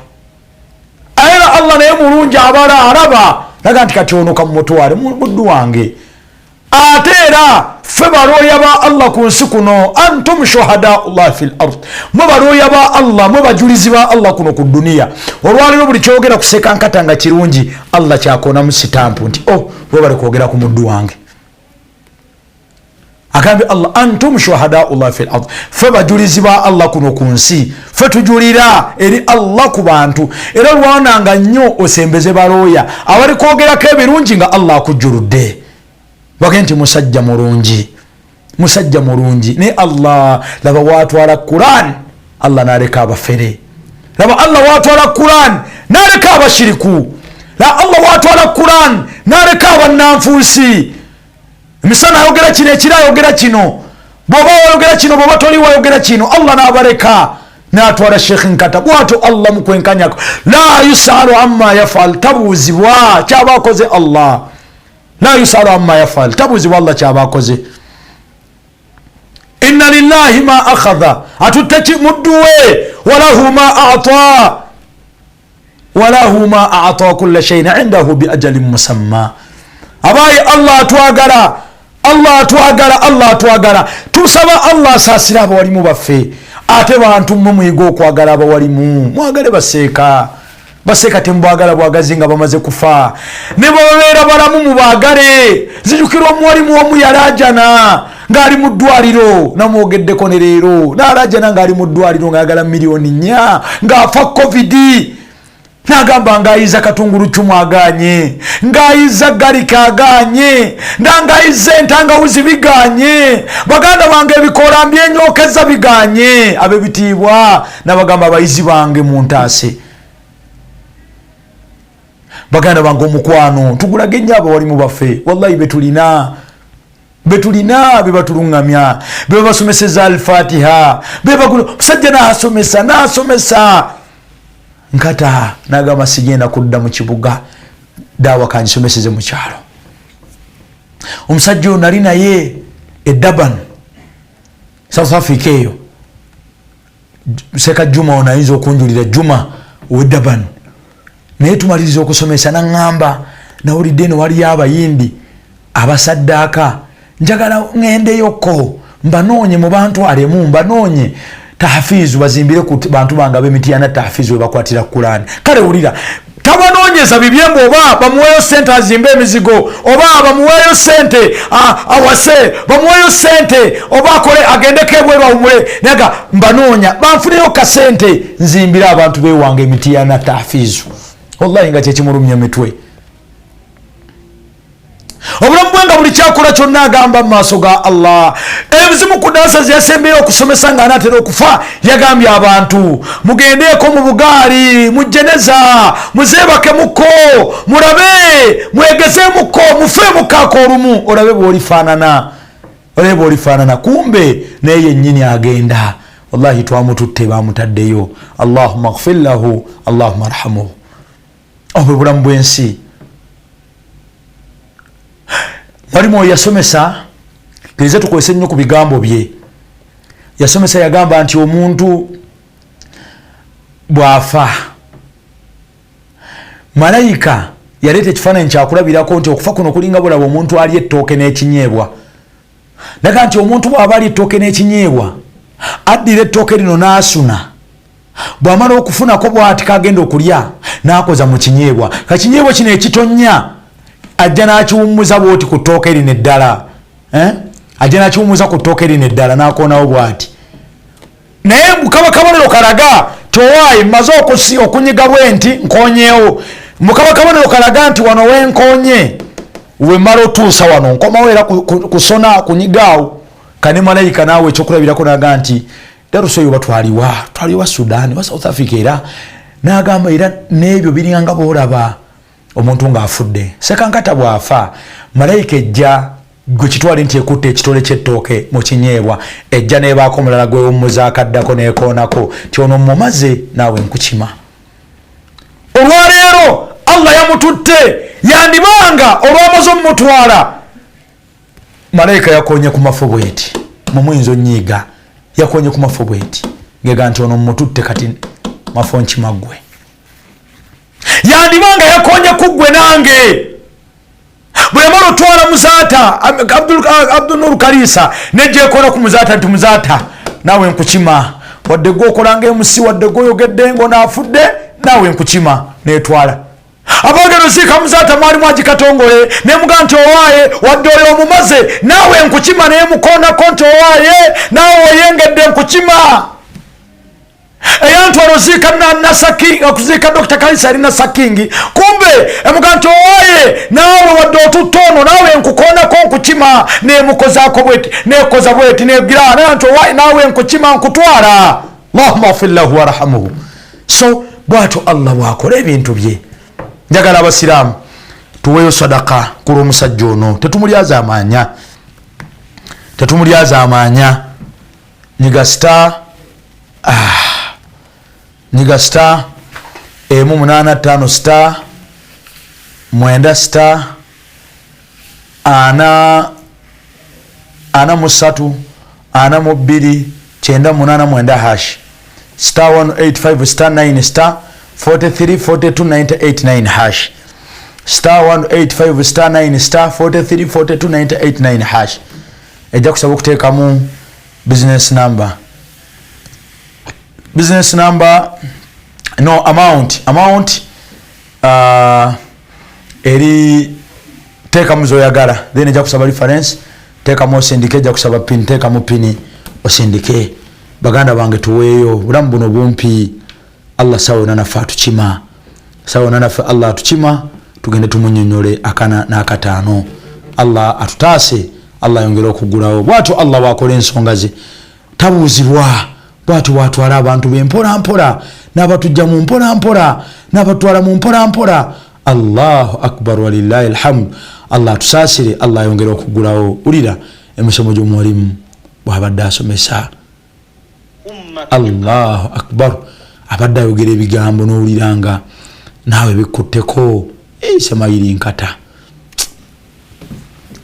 Era Allah naye mulungi araba. Naga nti kati ono kamutwale muddu wange. Ate era ffe balooya ba Allah ku nsi kuno, antum shuhada Allah fil ard. Mwe balooya ba Allah, mwe bajulizi ba Allah kuno ku dunia. Olwaliro buli kyogera kuseka nkata nga kirungi, Allah kyakona mu sitampu nti bwe bali kwogera ku muddu wange. Agambe Allah, antum shuhada Allah fil ard. Ffe bajulizi ba Allah kuno ku nsi, ffe tujulira eri Allah ku bantu. Era lwananga nnyo osembeze balooya abali kwogerako ebirungi nga Allah akujjuludde. Bagenti musajja mulungi ne Allah laba watwala Quran Allah naleka abafere. Laba Allah watwala Quran naleka abashiriku. La Allah watwala Quran naleka abannanfuusi. Misana ayogera kino ekira ayogera kino. Bw'oba ayogera kino bw'oba toli wayogera kino Allah n'abaleka n'atwala Sheikh nkata. Bw'atyo Allah mukwenkanyako la yusalu amma yafal, tabuuzibwa kyabakoze Allah. La yusalu amma yafal, tabuuzibwa Allah kyabakoze. Inna lillahi ma akhadha, atutaki mudduwe, walahu ma a'ta, walahu ma a'ta kulla shay'in 'indahu bi ajalin musamma. Abaye Allah atwagala. Tusaba Allah asasira abawalimu baffe. Ate bantu mmwe muyiga okwagala abawalimu. Mwagale baseka tembwagala bwagazi nga bamaze kufa. Ne babeera balamu mubagale. Zijukira omuwalimu omu yalajana ng'ali mu ddwaliro, namwogeddeko ne leero. N'alajana ng'ali mu ddwaliro ng'ayagala miliyoni 4 ng'afa COVID. Nagamba ng'ayiza katungulu cumu aganye, ng'ayiza galika aganye, ng'ayiza entangawuzi biganye, baganda bange ebikola mbyenyokeza biganye, abebitiibwa nabagamba abayizi bange muntaase. Baganda bange omukwano tugulage nnyo abawalimu baffe, wallahi betulina bebatulungamya, bebasomeseza al-Fatiha, musajja n'asomesa nkata nagamba sigenda kudda mu kibuga dawa kanjisomeseze mu kyalo. Omusajja nali naye Durban, South Africa eyo. Seka Juma onayinza okunjulira Juma we Durban. Naye tumaliriza okusomesa n'angamba nawulidde eno waliyo abayimbi abasaddaaka, njagala ŋŋendeyoko mbanoonye mu bantu alemu, mbanoonye tahfizu bazimbire ku bantu banga b'emitiana tahfizu bakwatira Qur'an. Kale ulira tabanoonyeza bibyembo oba bamuweyo sente azimbe emizigo, oba bamuweyo sente awase, bamuweyo sente oba akole agendeko ebweru awumule, naga mbanoonya banfuneyo kasente nzimbira abantu bewange emitiana tahfizu. Wallahi nga kyekimulumya mitwe. Obulamu bwenga buli kyakola kyonna agamba mu maaso ga Allah. Ebizimu ku dansa ziyasembera okusomesa nga anaatera okufa, yagambye abantu mugendeeko mu bugaali, mujjeneza, muzeebake muko, mulabe, mwegeze muko, mufe mukaako olumu, olabe bw'olifaanana. Kumbe naye yennyini agenda. Wallahi twamututte bamutaddeyo. Allahumma ighfir lahu, Allahumma arhamuhu. Obwe bulamu bw'ensi. Mwalimu yasomesa, tulize tukozesa nnyo ku bigambo bye. Yasomesa yagamba nti omuntu bw'afa, malayika yaleeta ekifaananyi kyakulabirako nti okufa kuno kulinga bulaba omuntu ali ettooke n'ekinyeebwa. Naga nti omuntu bw'aba ali ettooke n'ekinyeebwa, addira ettooke lino n'asuna. Bw'amala okufunako bw'ati kagenda okulya n'akoza mu kinyeebwa. Kakinyeebwa kino ekitonnya ajja n'akiwummuza bw'oti ku ttooke lino eddala. ajena kiwumuza ku ttooke lino eddala n'akoonawo bw'ati naye mukabakabonero kalaga towaayi mmaze okunyiga bwenti nkoonyeewo mukabakabonero kalaga nti wano wenkoonye wemmala otuusa wano nkomawo era kusona kunyigaawo kane malayika naawe ekyokulabirako naga nti darusoyo batwaliwa Sudan wa South Africa era n'agamba era n'ebyo biringanga boolaba omuntu ng'afudde sekankata bw'afa malayika ejja gwe kitwale nti ekutte ekitole ky'ettooke mu kinyeebwa ejja n'ebaako omulala gwewummuza akaddako n'ekoonako tyono mumaze naawe nkukima olwaleero Allah yamututte yandibanga olwamaze omutwala malayika yakonye ku Mafo bweti mumuyinza onyiiga yakonye ku Mafo bweti ngega nti ono mututte kati Mafo nkimagwe yandibanga yakonye kuggwe nange bwemala otwala muzaata Abdul Nur Kalisa nejja ekola ku muzaata nti muzaata naawe nkukima wadde gwokolanga emusi wadde gwoyogedde ng'onaafudde naawe nkukima neetwala abagero ziika muzaata mwalimu agikatongole nemuga nti owaaye wadde oyo omumaze naawe nkukima neemukoonako nti owaaye naawe oyengedde nkukima eyantwala oziika Nasakingi okuziika Dr. Kalisa ali Nasakingi kumbe emuga nti owaaye naawe wadde otutta ono naawe nkukoonako nkukima neemukozaako bweti neekoza bweti neegira naye nti owaaye naawe nkukima nkutwala Allahumma ighfir lahu warhamhu so bwatyo Allah bwakola ebintu bye njagala abasiraamu tuweeyo sadaka kula omusajja ono tetumulyaza amaanya nyiga star emu 85 star 9 star ana mu 3 ana mu 2 9 hash star 185 star 9 star 43 42 989 hash star 185 star 9 star 43 42 989 hash ejja kusaba okuteekamu business number no amount eri teekamu zoyagala then ejja kusaba reference teekamu osindike ejja kusaba pin teekamu pini osindike baganda bange tuweeyo bulamu buno bumpi Allah sawa nanafa atukima sawa nanafa Allah atukima tugende tumunyonyole akana n'akataano Allah atutaase Allah yongere okugulawo bwatyo Allah wakola ensonga ze tabuuzibwa bwatyo watwala abantu b'empolampola n'abatujja mu mpolampola n'abatwala mu mpolampola Allahu akbar walillahi alhamd Allah atusaasire Allah yongere okugulawo ulira emisomo gy'omulimu bw'abadde asomesa Allahu akbar abadde ayogera ebigambo n'owuliranga naawe bikutteko semayiri nkata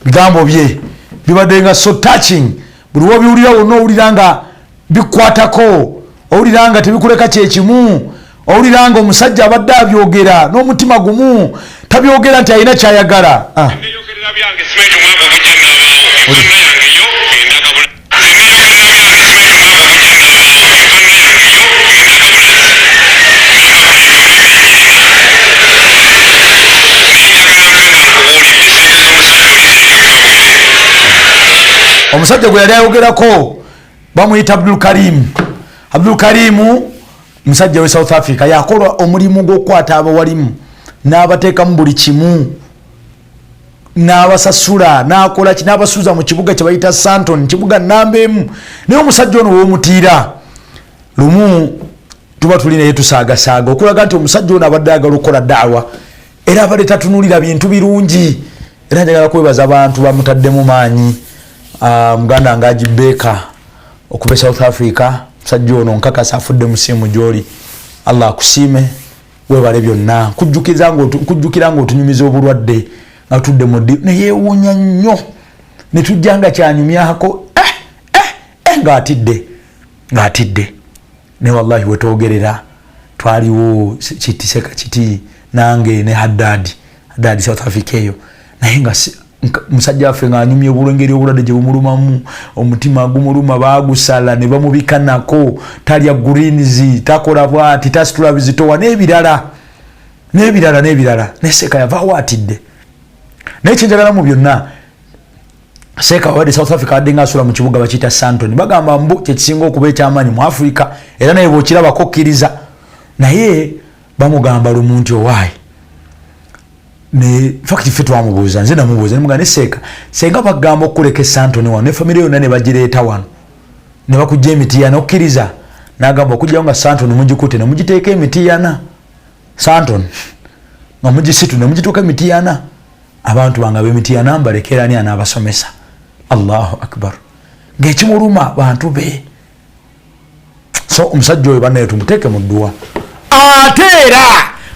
bigambo bye bibadde nga so touching buli wobiwulira wonna owuliranga bikwatako owuliranga tebikuleka kyekimu owuliranga omusajja abadde abyogera n'omutima gumu tabyogera nti alina kyayagala omusajja gwe yali ayogerako bamuyita Abdul Karim musajja we South Africa yakola omulimu gw'okukwata abawalimu n'abateekamu buli kimu n'abasasula n'akola n'abasuuza mu kibuga kye bayita Santon kibuga namba emu naye omusajja ono w'omutiira lumu tuba tuli naye tusaagasaaga okulaga nti omusajja ono abadde ayagala okukola daawa era abadde tatunulira bintu birungi era njagala kwebaza abantu bamutaddemu maanyi muganda nga agibeeka okuva South Africa musajja ono nkakasa afudde musiimu gy'oli Allah akusiime weebale byonna kujjukira ng'otunyumiza obulwadde nga tudde mu ddi neyeewuunya nnyo ne tujja nga kyanyumyako ng'atidde ne wallahi wetwogerera twaliwo kitiseka kiti nange ne Haddadi South Africa eyo naye nga musajja waffe ng'anyumya obulengeri obulwadde gye bumulumamu omutima gumuluma baagusala ne bamubikanako talya greens takola bwati tasitula bizitowa n'ebirala neseka yavaawo atidde naye kyenjagala mu byonna Sheikh wadi South Africa adinga asula mu kibuga bakita Santoni bagamba mbu kyekisinga okuba ekyamanyi mu Africa era naye bokira bakokkiriza naye bamugamba lumuntu owaayi ne fact fit wamubuuza nze namubuuza nimuga ne Sheikh senga bagamba okuleka Santoni wano ne family yonna ne bagireeta wano ne bakujja emitiyana okkiriza n'agamba okujja nga Santoni mugikute ne mugiteeka emitiyana Santoni nga mugisitu ne mugituuka emitiyana abantu banga b'emitiyana mbalekera ani anaabasomesa Allahu akbar ng'ekimuluma bantu be so omusajja oyo bannaye tumuteeke mu dduwa ate era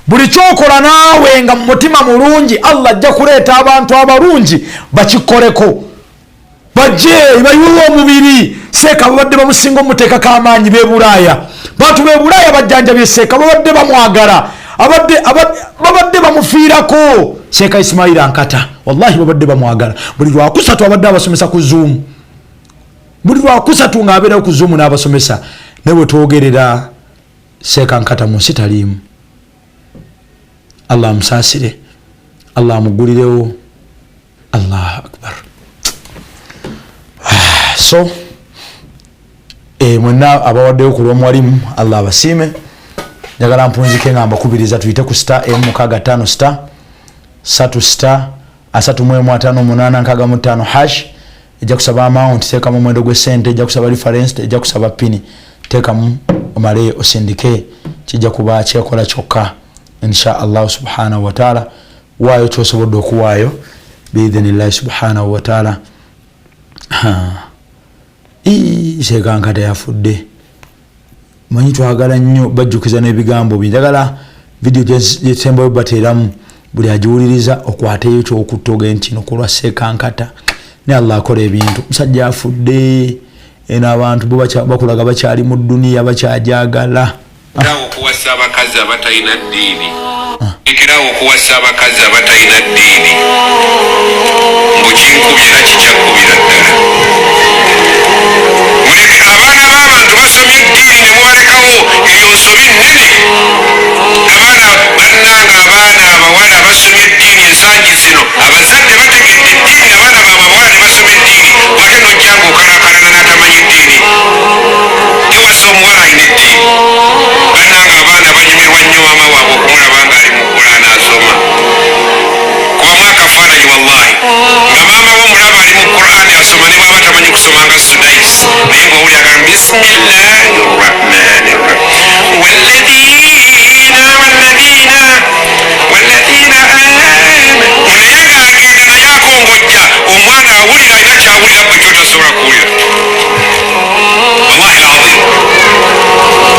buli kyokola naawe nga mu mutima mulungi Allah ajja kuleeta abantu abalungi bakikoleko bajje bayiwe omubiri Sheikh babadde bamusinga omuteekako amaanyi b'e Bulaaya bantu b'e Bulaaya bajjanjabye Sheikh babadde bamwagala babadde bamufiirako Sheikh Ismail Ankata wallahi babadde bamwagala buli lwakusatu abadde abasomesa ku Zoom buli lwakusatu ng'abeera ku Zoom n'abasomesa ne bwe twogerera Sheikh Ankata mu nsi taliimu Allah amusaasire Allah amugulirewo Allahu akbar so mwenna abawaddeyo ku lw'omuwalimu Allah abasiime njagala mpunzike nga mbakubiriza tuyite ku star M65 star 3 star 355 hash ejja kusaba amount teeka mu mwendo gw'essente ejja kusaba reference ejja kusaba pini teeka mu omale osindike kijja kuba kyekola kyokka insha Allah subhanahu wa ta'ala waayo kyosobodde okuwaayo biidhinillahi subhanahu wa ta'ala Sheikh Ankata yafudde manyi twagala nnyo bajjukiza n'ebigambo binjagala video gyesembayo bateeramu buli agiwuliriza okwateyo kyokuttoga entino kulwa Sheikh Ankata ne Allah akola ebintu musajja afudde ena abantu bo bakulaga bakyali mu duniya bakyajagala Kirawo kuwasa abakazi abatalina ddiini kirawo kuwasa abakazi abatalina ddiini mukinkubye era kikyakubira ddala abaana b'abantu basomye eddiini ne mubalekawo eyo nsobi nnene abaana bannanga abaana abawala basomye eddiini ensangi zino abazadde bategedde eddiini abaana baabawala ne basoma eddiini wate nojjanga okalakalana n'atamanyi eddiini tewasa omuwala alina eddiini bannanga abaana banyumirwa nnyo maama waabwe okumulaba ng'ali mu Qur'aani asoma kuba mwakafaananyi wallahi nga maama we omulaba ali mu Qur'aani asoma ne bw'aba tamanyi kusoma nga Sudais naye ng'owuli agamba bismillahi rrahmani rrahim walladina naye ng'agenda naye akongojja omwana awulira alina kyawulira bwe kyotasobola kuwulira wallahi alazim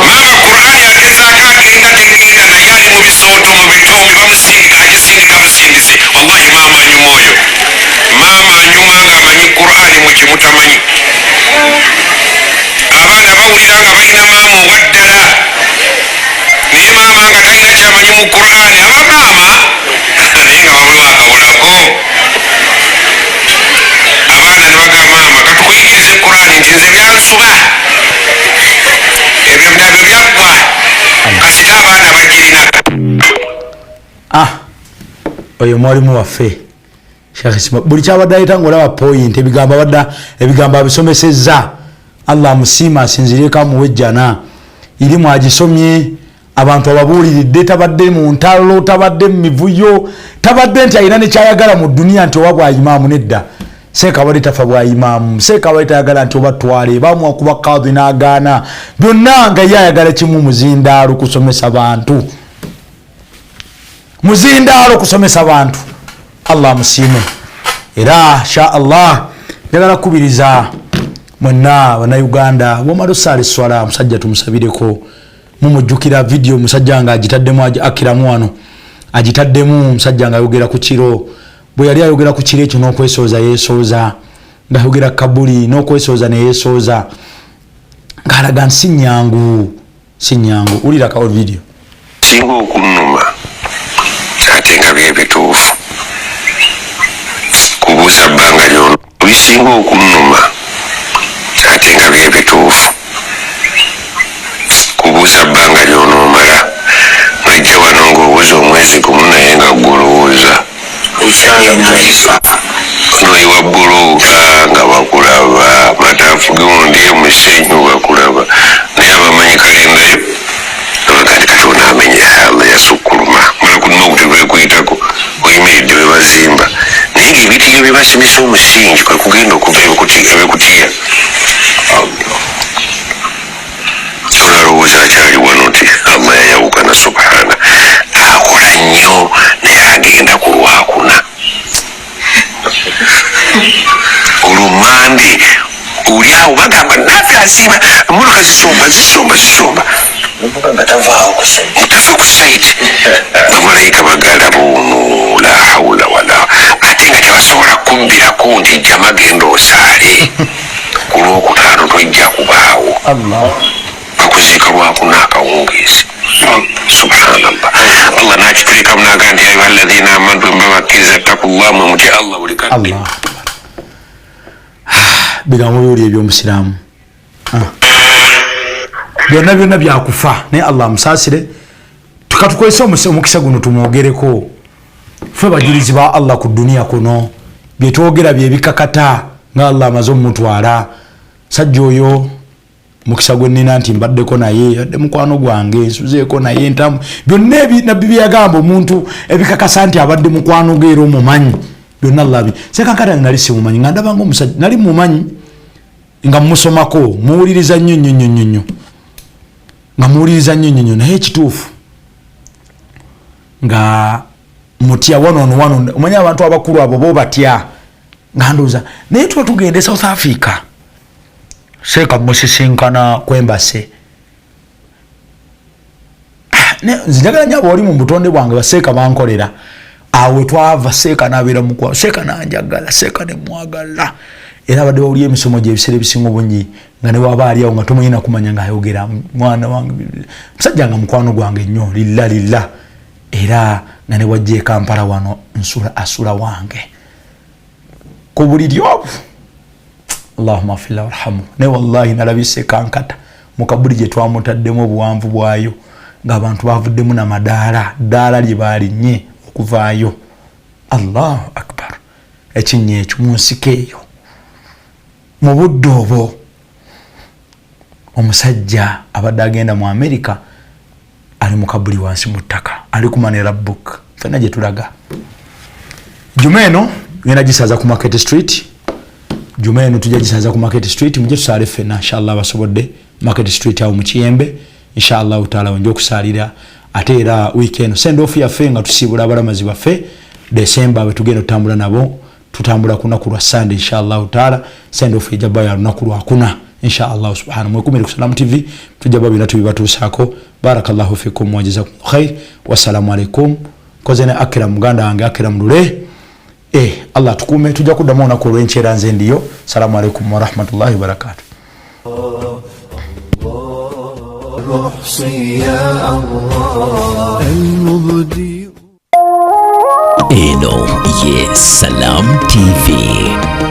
maama Qur'aani agezaako agenda tegenda naye ali mu bisooto mu bitoomi bamusindika agisindika musindise wallahi maama anyuma oyo maama anyuma ng'amanyi Qur'aani mu kimutamanyi abaana bawulira nga balina maama owaddala naye maama nga talina kyamanyi mu Qur'aani aba maama naye nga bamuliwo akawulako abaana ne bagamba maama katukuyigirize Qur'aani nti nze byansuba ebyo nabyo byaggwa kasita abaana bagirina oyo mwalimu waffe Sheikh Ismail buli kyabadde ayita ng'olaba point ebigambo abisomesezza Allah musiima asinzireko amuwejjana irimu agisomye abantu ababuuliridde tabadde mu ntalo tabadde mu mivuyo tabadde nti alina nekyayagala mu duniya nti oba bwa imaamu nedda Sheikh abadde tafa bwa imaamu Sheikh abadde tayagala nti oba twale bamuwa kuba kadhi n'agaana byonna nga yayagala kimu muzindaalo kusomesa bantu muzindaalo kusomesa bantu Allah musiime era sha Allah njagala kubiriza mwenna wana Uganda bomalo sale swala musajja tumusabireko mumujjukira video musajja nga agitaddemu akiramu wano agitaddemu musajja nga ayogera ku kiro bwe yali ayogera ku kiro ekyo n'okwesooza yeesooza nga ayogera kabuli n'okwesooza ne yeesooza ng'alaga nsi nnyangu ulira kawo video singa okunnuma ate nga byebituufu kubuuza bbanga lyono bisinga okunnuma ate nga byebituufu kubuuza bbanga lyonoomala ng'ajja wano ng'obuuza omwezi gumu naye nga gwolowooza n'oyiwa bbulooga afuge undi omusenyu wakulaba naye abamanyi kalendayo abagandi katona amenye Allah yasukkuluma mala kulina okutebwe kuyitako oyimiridde we bazimba naye ngaebitiyo bye basimisa omusingi kwe kugenda okuva abekutiya olowooza akyali wano ti Allah yayawukana subhana akola nnyo naye agenda ku lwakuna olumande oli awo bagamba naffe asiiba emotoka zisomba mutava ku saiti bamalayika bagala buno la hawula wala ate nga tebasobola kumbirako nti jama genda osaale ku lwokutaano tojja kubaawo bakuziika lwakuna akawungeezi subhanallah allah nakitulekamu naga nti ayuha alladhina amanu mbabakkiriza ttakullah mwe mutya allah buli kadde bigambo byoli ebyomusiraamu byonna byakufa naye allah amusaasire tukatukozesa omukisa guno tumwogereko ffe bajulizi ba allah ku duniya kuno byetwogera byebikakata nga allah amaze omutwala sajja oyo mukisa gwe nina nti mbaddeko naye yadde mukwano gwange nsuzeeko naye ntamu byonna nabbi byagamba omuntu ebikakasa nti abadde mukwano ge era omumanyi byonna allabi sekankata nali simumanyi nga ndabanga omusajja nali mumanyi nga musomako muwuliriza nnyo nga muwuliriza nnyo naye ekituufu nga mutya wano omanyi abantu abakulu abo bo batya nga ndowooza naye tuba tugende South Africa Sheikh musisinkana kwembase nzijagala nnyo abawali mu butonde bwange baseeka bankolera awe twava seeka nabeera mukwano seeka nanjagala seeka nemwagala era abadde bawulira emisomo gye ebiseera ebisinga obungi nga newaba aliawo nga tomanyina kumanya ngaayogera mwana wange musajja nga mukwano gwange nnyo lilla era nga newajja ekampala wano asula wange ku buliri obwo allahumma fila warhamu naye wallahi nalabise kankata mukabuli gye twamutaddemu obuwanvu bwayo ng'abantu bavuddemu namadaala ddaala lye baalinnye okuvaayo allahu akbar ekinnya ekyo mu nsiko eyo mu budde obwo omusajja abadde agenda mu America ali mu kabuli wansi mu ttaka ali kumanera book fena gye tulaga juma eno ngenda gisaza ku Market Street juma eno tujja gisaza ku Market Street mujje tusaale fena inshallah basobodde Market Street awo mu Kiyembe inshallah taala wenjo kusalira ate era weekend send off ya fe nga tusibula abalamazi baffe December bwe tugenda tutambula nabo tutambula kunaku lwa Sunday inshallah taala send off ejaba ya lunaku lwa kuna inshallah subhanahu wa ta'ala ku Salam TV tujaba bina tubibatuusako barakallahu fikum wa jazakum khair wassalamu alaikum kozena akram muganda wange akram lule Allah tukume tujja kuddamu onako olw'enkyera nze ndiyo salamu alaikum wa rahmatullahi wa barakatuh eno ye Salam TV.